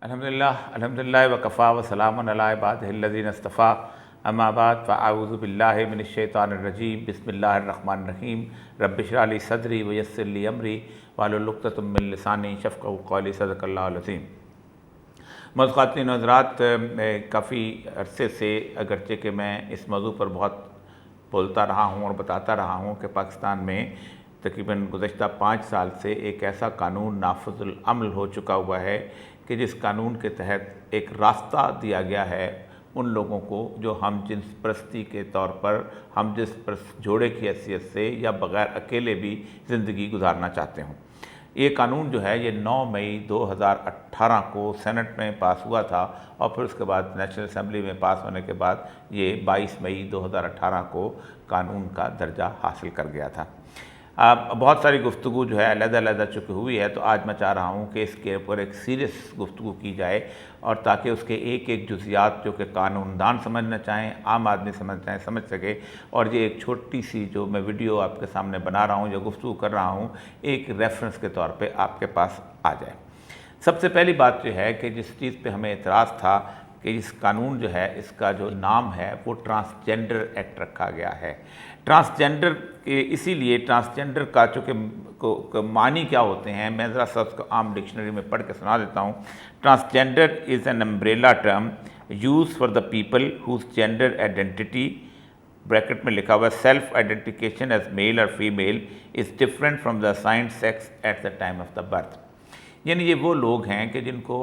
الحمدللہ وکفا وسلام علی عبادہ الذین اصطفیٰ اما بعد فاعوذ باللہ من الشیطان الرجیم بسم اللہ الرحمن الرحیم رب اشرح لی صدری ویسر لی امری واحلل عقدۃ من لسانی یفقہوا قولی صدق اللہ العظیم۔ معزز خواتین و حضرات، کافی عرصے سے اگرچہ کہ میں اس موضوع پر بہت بولتا رہا ہوں اور بتاتا رہا ہوں کہ پاکستان میں تقریباً گزشتہ 5 سال سے ایک ایسا قانون نافذ العمل ہو چکا ہوا ہے کہ جس قانون کے تحت ایک راستہ دیا گیا ہے ان لوگوں کو جو ہم جنس پرستی کے طور پر ہم جنس جوڑے کی حیثیت سے یا بغیر اکیلے بھی زندگی گزارنا چاہتے ہوں۔ یہ قانون جو ہے یہ 9 مئی 2018 کو سینٹ میں پاس ہوا تھا اور پھر اس کے بعد نیشنل اسمبلی میں پاس ہونے کے بعد یہ 22 مئی 2018 کو قانون کا درجہ حاصل کر گیا تھا۔ بہت ساری گفتگو جو ہے علیحدہ علیحدہ چونکہ ہوئی ہے، تو آج میں چاہ رہا ہوں کہ اس کے اوپر ایک سیریس گفتگو کی جائے اور تاکہ اس کے ایک ایک جزیات جو کہ قانون دان سمجھنا چاہیں، عام آدمی سمجھنا چاہیں، سمجھ سکے، اور یہ ایک چھوٹی سی جو میں ویڈیو آپ کے سامنے بنا رہا ہوں یا گفتگو کر رہا ہوں ایک ریفرنس کے طور پہ آپ کے پاس آ جائے۔ سب سے پہلی بات یہ ہے کہ جس چیز پہ ہمیں اعتراض تھا کہ اس قانون جو ہے اس کا جو نام ہے وہ ٹرانسجنڈر ایکٹ رکھا گیا ہے۔ ٹرانسجنڈر کے اسی لیے ٹرانسجنڈر کا چونکہ معنی کیا ہوتے ہیں، میں ذرا سا اس کو عام ڈکشنری میں پڑھ کے سنا دیتا ہوں۔ Transgender is an umbrella term use for the people whose gender identity bracket میں لکھا ہوا ہے سیلف آئیڈینٹیفیکیشن ایز میل اور female is different from the assigned sex at the time of the birth. یعنی یہ وہ لوگ ہیں کہ جن کو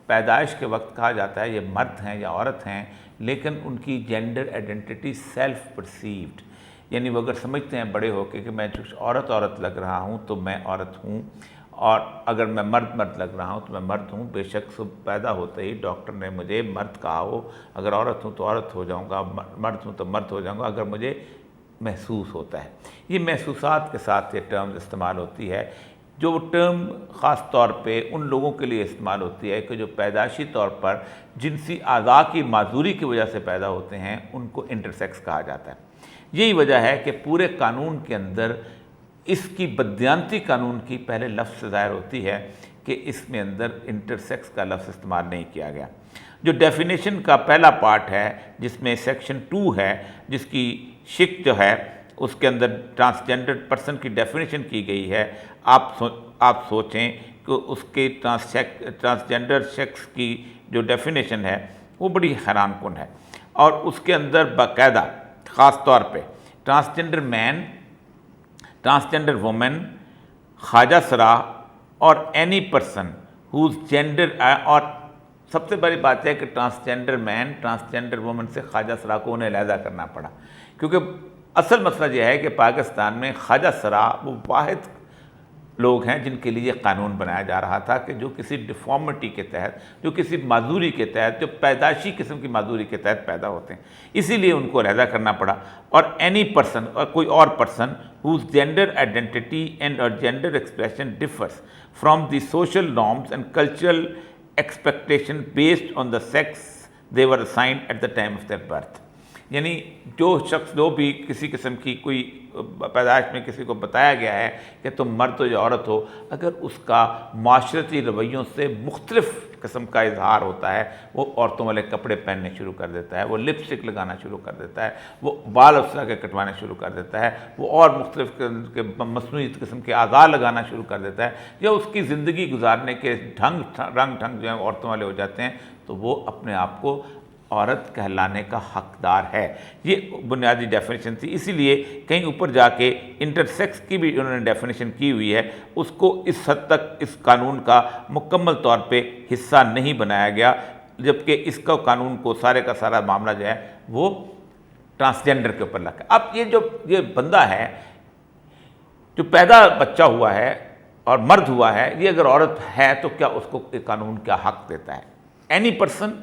پیدائش کے وقت کہا جاتا ہے یہ مرد ہیں یا عورت ہیں، لیکن ان کی جینڈر آئیڈینٹی سیلف پرسیوڈ، یعنی وہ اگر سمجھتے ہیں بڑے ہو کے کہ میں عورت لگ رہا ہوں تو میں عورت ہوں، اور اگر میں مرد لگ رہا ہوں تو میں مرد ہوں۔ بے شک صبح پیدا ہوتے ہی ڈاکٹر نے مجھے مرد کہا ہو، اگر عورت ہوں تو عورت ہو جاؤں گا، مرد ہوں تو مرد ہو جاؤں گا اگر مجھے محسوس ہوتا ہے۔ یہ محسوسات کے ساتھ یہ ٹرمز استعمال ہوتی ہے، جو ٹرم خاص طور پہ ان لوگوں کے لیے استعمال ہوتی ہے کہ جو پیدائشی طور پر جنسی اعضاء کی معذوری کی وجہ سے پیدا ہوتے ہیں، ان کو انٹرسیکس کہا جاتا ہے۔ یہی وجہ ہے کہ پورے قانون کے اندر اس کی بددیانتی قانون کی پہلے لفظ سے ظاہر ہوتی ہے کہ اس میں اندر انٹرسیکس کا لفظ استعمال نہیں کیا گیا۔ جو ڈیفینیشن کا پہلا پارٹ ہے جس میں سیکشن 2 ہے، جس کی شق جو ہے اس کے اندر ٹرانسجنڈر پرسن کی ڈیفینیشن کی گئی ہے، آپ سوچیں کہ اس کے ٹرانسجنڈر شخص کی جو ڈیفینیشن ہے وہ بڑی حیران کن ہے، اور اس کے اندر باقاعدہ خاص طور پہ ٹرانسجنڈر مین، ٹرانسجنڈر وومن، خواجہ سرا اور اینی پرسن ہوز جینڈر، اور سب سے بڑی بات ہے کہ ٹرانسجنڈر مین، ٹرانسجنڈر وومن سے خواجہ سرا کو انہیں علیحدہ کرنا پڑا، کیونکہ اصل مسئلہ یہ ہے کہ پاکستان میں خواجہ سرا وہ واحد لوگ ہیں جن کے لیے یہ قانون بنایا جا رہا تھا کہ جو کسی ڈیفارمٹی کے تحت، جو کسی معذوری کے تحت، جو پیدائشی قسم کی معذوری کے تحت پیدا ہوتے ہیں، اسی لیے ان کو علیحدہ کرنا پڑا۔ اور اینی پرسن، اور کوئی اور person whose gender identity and or gender expression differs from the social norms and cultural expectation based on the sex they were assigned at the time of their birth. یعنی جو شخص جو بھی کسی قسم کی کوئی پیدائش میں کسی کو بتایا گیا ہے کہ تم مرد ہو یا عورت ہو، اگر اس کا معاشرتی رویوں سے مختلف قسم کا اظہار ہوتا ہے، وہ عورتوں والے کپڑے پہننے شروع کر دیتا ہے، وہ لپسٹک لگانا شروع کر دیتا ہے، وہ بال اس طرح کے کٹوانے شروع کر دیتا ہے، وہ اور مختلف قسم کے مصنوعی قسم کے اعضاء لگانا شروع کر دیتا ہے، یا اس کی زندگی گزارنے کے رنگ ڈھنگ جو ہیں عورتوں والے ہو جاتے ہیں، تو وہ اپنے آپ کو عورت کہلانے کا حقدار ہے۔ یہ بنیادی ڈیفینیشن تھی، اسی لیے کہیں اوپر جا کے انٹرسیکس کی بھی انہوں نے ڈیفینیشن کی ہوئی ہے، اس کو اس حد تک اس قانون کا مکمل طور پہ حصہ نہیں بنایا گیا، جبکہ اس کا قانون کو سارے کا سارا معاملہ جو ہے وہ ٹرانسجنڈر کے اوپر لگا۔ اب یہ بندہ ہے جو پیدا بچہ ہوا ہے اور مرد ہوا ہے، یہ اگر عورت ہے تو کیا اس کو قانون کیا حق دیتا ہے؟ اینی پرسن،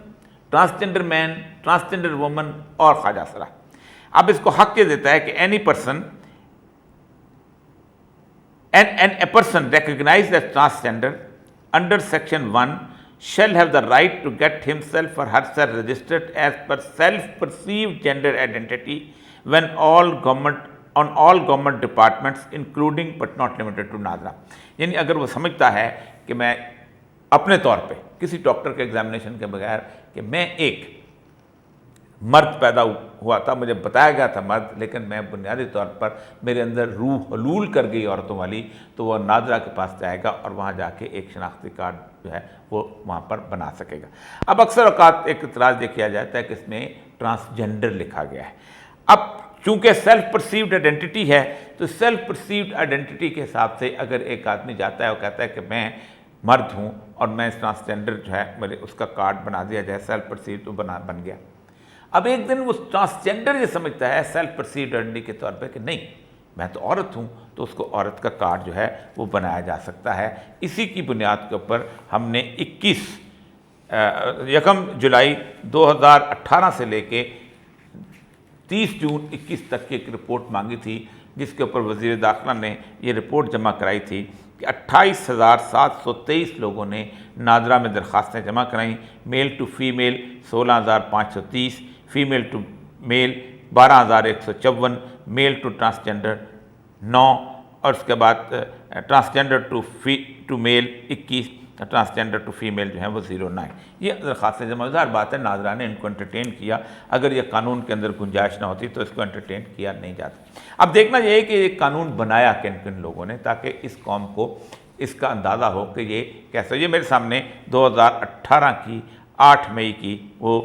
ٹرانسجنڈر مین، ٹرانسجنڈر وومن اور خواجہ سرا۔ اب اس کو حق یہ دیتا ہے کہ any person a person recognized as transgender under section 1 shall have the right to get himself or herself registered as per self-perceived gender identity when on all government departments including but not limited to ناظرہ۔ یعنی اگر وہ سمجھتا ہے کہ میں اپنے طور پہ کسی ڈاکٹر کے ایگزامینیشن کے بغیر کہ میں ایک مرد پیدا ہوا تھا، مجھے بتایا گیا تھا مرد، لیکن میں بنیادی طور پر میرے اندر روح حلول کر گئی عورتوں والی، تو وہ نادرہ کے پاس جائے گا اور وہاں جا کے ایک شناختی کارڈ جو ہے وہ وہاں پر بنا سکے گا۔ اب اکثر اوقات ایک اعتراض یہ کیا جاتا ہے کہ اس میں ٹرانسجنڈر لکھا گیا ہے۔ اب چونکہ سیلف پرسیوڈ آئیڈینٹی ہے، تو سیلف پرسیوڈ آئیڈینٹی کے حساب سے اگر ایک آدمی جاتا ہے وہ کہتا ہے کہ میں مرد ہوں اور میں اس ٹرانسجنڈر جو ہے میرے اس کا کارڈ بنا دیا جائے سیلف پرسیوڈ، تو بن گیا۔ اب ایک دن وہ ٹرانسجنڈر یہ سمجھتا ہے سیلف پرسیوڈ آئیڈینٹی کے طور پہ کہ نہیں، میں تو عورت ہوں، تو اس کو عورت کا کارڈ جو ہے وہ بنایا جا سکتا ہے۔ اسی کی بنیاد کے اوپر ہم نے 1 جولائی 2018 سے لے کے 30 جون 21 تک کی ایک رپورٹ مانگی تھی، جس کے اوپر وزیر داخلہ نے یہ رپورٹ جمع کرائی تھی کہ 28,723 لوگوں نے نادرہ میں درخواستیں جمع کرائیں، male to female 16,530، female to male 12,154، male to transgender 9، اور اس کے بعد transgender to male 21، transgender to female جو ہیں وہ 09۔ یہ درخواستیں جمع، ظاہر بات ہے ناظرہ نے ان کو انٹرٹین کیا، اگر یہ قانون کے اندر گنجائش نہ ہوتی تو اس کو انٹرٹین کیا نہیں جاتا۔ اب دیکھنا یہ ہے کہ یہ قانون بنایا کن کن لوگوں نے، تاکہ اس قوم کو اس کا اندازہ ہو کہ یہ کیسا۔ یہ میرے سامنے 2018 کی 8 مئی کی وہ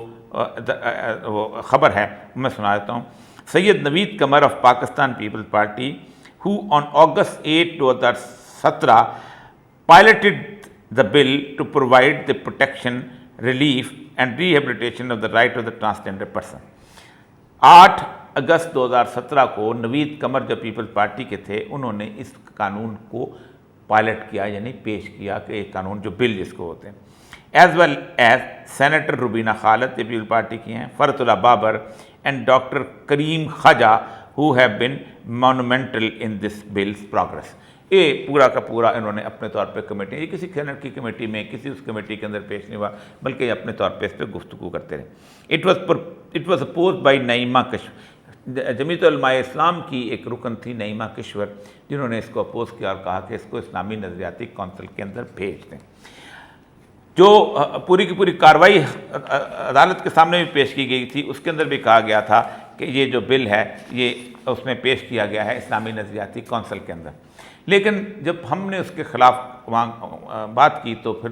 خبر ہے، میں سنا دیتا ہوں۔ Syed Naveed Qamar of Pakistan people Party who on August 8, 2017 piloted the bill to provide the protection, relief and rehabilitation of the right of the transgender person۔ 8 اگست 2017 کو نوید قمر جو پیپل پارٹی کے تھے، انہوں نے اس قانون کو پائلٹ کیا، یعنی پیش کیا کہ ایک قانون جو بل جس کو ہوتے ہیں، as well as senator Rubina Khalid جو پیپل پارٹی کی ہیں، Farhatullah Babar and doctor Karim Khawaja who have been monumental in this bill's progress۔ یہ پورا کا پورا انہوں نے اپنے طور پہ کمیٹی، یہ کسی سینٹ کی کمیٹی میں کسی اس کمیٹی کے اندر پیش نہیں ہوا، بلکہ یہ اپنے طور پہ اس پہ گفتگو کرتے رہے۔ It was opposed by Naima کشور، جمیعت علماء اسلام کی ایک رکن تھی نعیمہ کشور، جنہوں نے اس کو اپوز کیا اور کہا کہ اس کو اسلامی نظریاتی کونسل کے اندر بھیج دیں۔ جو پوری کی پوری کارروائی عدالت کے سامنے بھی پیش کی گئی تھی، اس کے اندر بھی کہا گیا تھا کہ یہ جو بل ہے یہ اس میں پیش کیا گیا ہے اسلامی نظریاتی کونسل کے اندر، لیکن جب ہم نے اس کے خلاف بات کی تو پھر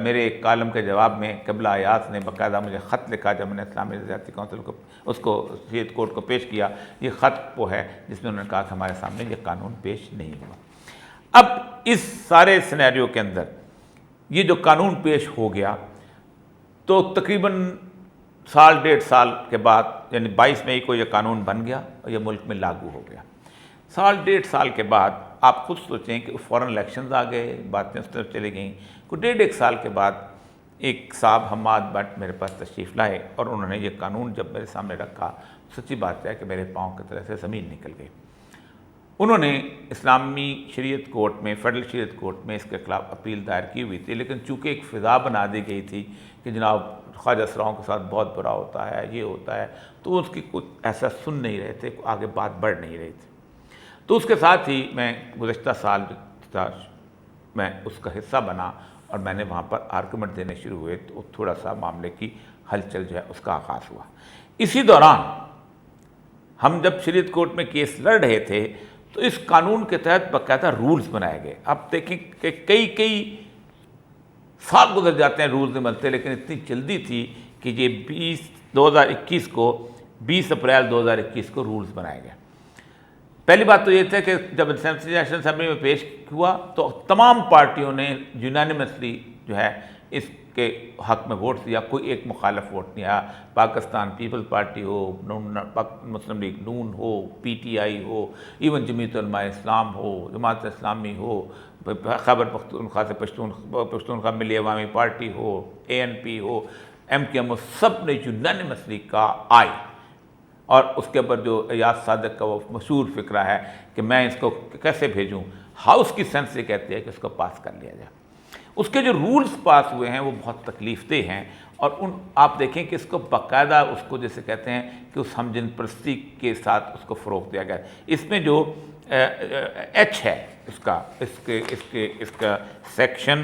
میرے ایک کالم کے جواب میں قبلہ ایاز نے باقاعدہ مجھے خط لکھا، جب میں نے اسلامی نظریاتی کونسل کو اس کو شریعت کورٹ کو پیش کیا، یہ خط وہ ہے جس میں انہوں نے کہا کہ ہمارے سامنے یہ قانون پیش نہیں ہوا۔ اب اس سارے سینیریو کے اندر یہ جو قانون پیش ہو گیا تو تقریباً 1.5 سال کے بعد، یعنی 22 مئی کو یہ قانون بن گیا اور یہ ملک میں لاگو ہو گیا۔ 1.5 سال کے بعد آپ خود سوچیں کہ فوراً الیکشنز آ گئے، باتیں اس طرف چلی گئیں۔ کوئی 1.5 سال کے بعد ایک صاحب حماد بٹ میرے پاس تشریف لائے اور انہوں نے یہ قانون جب میرے سامنے رکھا، سچی بات ہے کہ میرے پاؤں کی طرح سے زمین نکل گئی۔ انہوں نے اسلامی شریعت کورٹ میں، فیڈرل شریعت کورٹ میں اس کے خلاف اپیل دائر کی ہوئی تھی، لیکن چونکہ ایک فضا بنا دی گئی تھی کہ جناب خواجہ اسراؤں کے ساتھ بہت برا ہوتا ہے، یہ ہوتا ہے، تو اس کی کچھ ایسا سن نہیں رہے تھے، آگے بات بڑھ نہیں رہی تھی۔ تو اس کے ساتھ ہی میں گزشتہ سال جو تھا میں اس کا حصہ بنا اور میں نے وہاں پر آرگومنٹ دینے شروع ہوئے، تو تھوڑا سا معاملے کی ہلچل جو ہے اس کا آغاز ہوا۔ اسی دوران ہم جب شریعت کورٹ میں کیس لڑ رہے تھے تو اس قانون کے تحت باقاعدہ رولز بنائے گئے۔ اب دیکھیں کہ کئی سال گزر جاتے ہیں رولز نہیں بنتے، لیکن اتنی جلدی تھی کہ یہ 20 اپریل 2021 کو رولز بنائے گئے۔ پہلی بات تو یہ تھا کہ جب نیشنل اسمبلی میں پیش ہوا تو تمام پارٹیوں نے یونانیمسلی جو ہے اس کے حق میں ووٹ دیا، کوئی ایک مخالف ووٹ نہیں آیا۔ پاکستان پیپل پارٹی ہو، مسلم لیگ نون ہو، پی ٹی آئی ہو، ایون جمیعت علماء اسلام ہو، جماعت اسلامی ہو، خیبر پختونخوا سے پشتونخوا ملی عوامی پارٹی ہو، اے این پی ہو، ایم کیو ایم ہو، سب نے یونانیمسلی کہا آئی۔ اور اس کے اوپر جو ایاز صادق کا وہ مشہور فقرہ ہے کہ میں اس کو کیسے بھیجوں، ہاؤس کی سینس یہ کہتی ہے کہ اس کو پاس کر لیا جائے۔ اس کے جو رولز پاس ہوئے ہیں وہ بہت تکلیف دہ ہیں، اور آپ دیکھیں کہ اس کو باقاعدہ اس کو جیسے کہتے ہیں کہ اس ہم جن پرستی کے ساتھ اس کو فروغ دیا گیا۔ اس میں جو ایچ ہے اس کا section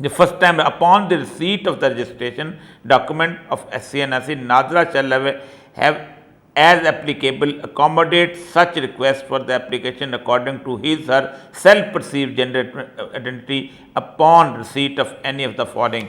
the first time upon the receipt of the registration document of CNIC, Nadra shall have as applicable accommodate such request for the application according to his her self perceived gender identity upon receipt of any of the following।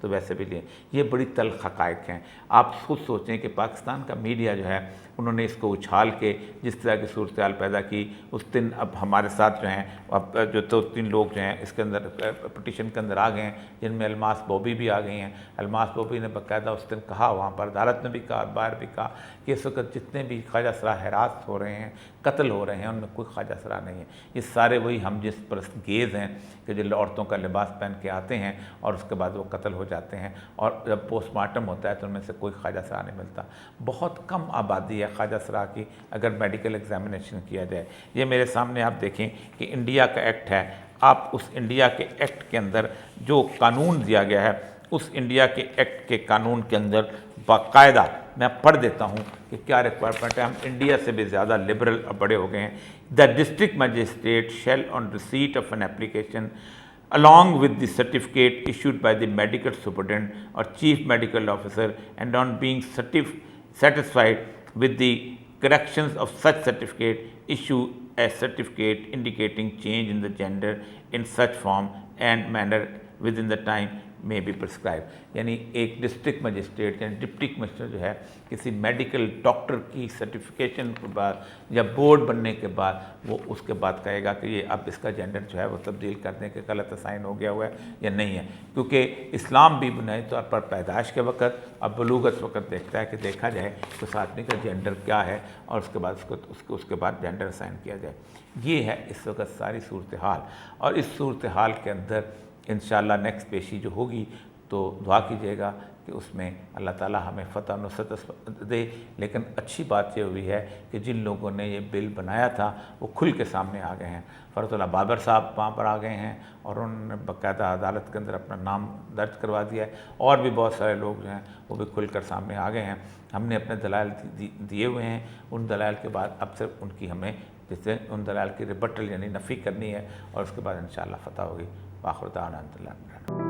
تو ویسے بھی لیں. یہ بڑی تلخ حقائق ہیں. آپ خود سوچیں کہ پاکستان کا میڈیا جو ہے انہوں نے اس کو اچھال کے جس طرح کی صورتحال پیدا کی. اس دن اب ہمارے ساتھ جو ہیں اب جو 2-3 لوگ جو ہیں اس کے اندر پٹیشن کے اندر آ گئے ہیں، جن میں الماس بوبی بھی آ گئی ہیں. الماس بوبی نے باقاعدہ اس دن کہا، وہاں پر عدالت نے بھی کہا اور باہر بھی کہا کہ اس وقت جتنے بھی خواجہ سرا ہراس ہو رہے ہیں، قتل ہو رہے ہیں، ان میں کوئی خواجہ سرا نہیں ہے. یہ سارے وہی ہم جس پرست گیز ہیں کہ جو عورتوں کا لباس پہن کے آتے ہیں اور اس کے بعد وہ قتل ہو جاتے ہیں، اور جب پوسٹ مارٹم ہوتا ہے تو ان میں سے کوئی خواجہ سرا نہیں ملتا. بہت کم آبادی ہے خواجہ سرا کی اگر میڈیکل ایگزامینیشن کیا جائے. یہ میرے سامنے آپ دیکھیں کہ انڈیا کا ایکٹ ہے. آپ اس انڈیا کے ایکٹ کے اندر جو قانون دیا گیا ہے، اس انڈیا کے ایکٹ کے قانون کے اندر باقاعدہ میں پڑھ دیتا ہوں کہ کیا ریکوائرمنٹ ہے. ہم انڈیا سے بھی زیادہ لبرل اور بڑے ہو گئے ہیں. The district magistrate shell on receipt of an application along with the certificate issued by the medical superintendent or chief medical officer, and on being satisfied with the corrections of such certificate, issue a certificate indicating change in the gender in such form and manner within the time may be prescribed. یعنی ایک district magistrate یعنی deputy commissioner جو ہے کسی medical doctor کی certification کے بعد یا بورڈ بننے کے بعد وہ اس کے بعد کہے گا کہ یہ اب اس کا جینڈر جو ہے وہ تبدیل کر دیں کہ غلط اسائن ہو گیا ہوا ہے یا نہیں ہے. کیونکہ اسلام بھی بنیادی طور پر پیدائش کے وقت اور بلوغت وقت دیکھتا ہے کہ دیکھا جائے کہ اس آدمی کا جینڈر کیا ہے اور اس کے بعد اس کے بعد جینڈر اسائن کیا جائے. یہ ہے اس وقت ساری صورتحال. اور اس صورتحال کے اندر انشاءاللہ نیکسٹ پیشی جو ہوگی تو دعا کیجیے گا کہ اس میں اللہ تعالیٰ ہمیں فتح و نصرت دے. لیکن اچھی بات یہ ہوئی ہے کہ جن لوگوں نے یہ بل بنایا تھا وہ کھل کے سامنے آ گئے ہیں. فرت اللہ بابر صاحب وہاں پر آ گئے ہیں اور انہوں نے باقاعدہ عدالت کے اندر اپنا نام درج کروا دیا ہے. اور بھی بہت سارے لوگ جو ہیں وہ بھی کھل کر سامنے آ گئے ہیں. ہم نے اپنے دلائل دیے ہوئے ہیں. ان دلائل کے بعد اب صرف ان کی ہمیں جیسے ان دلائل کی ریبٹل یعنی نفی کرنی ہے اور اس کے بعد انشاءاللہ فتح ہوگی. وآخر دعوانا الحمدللہ.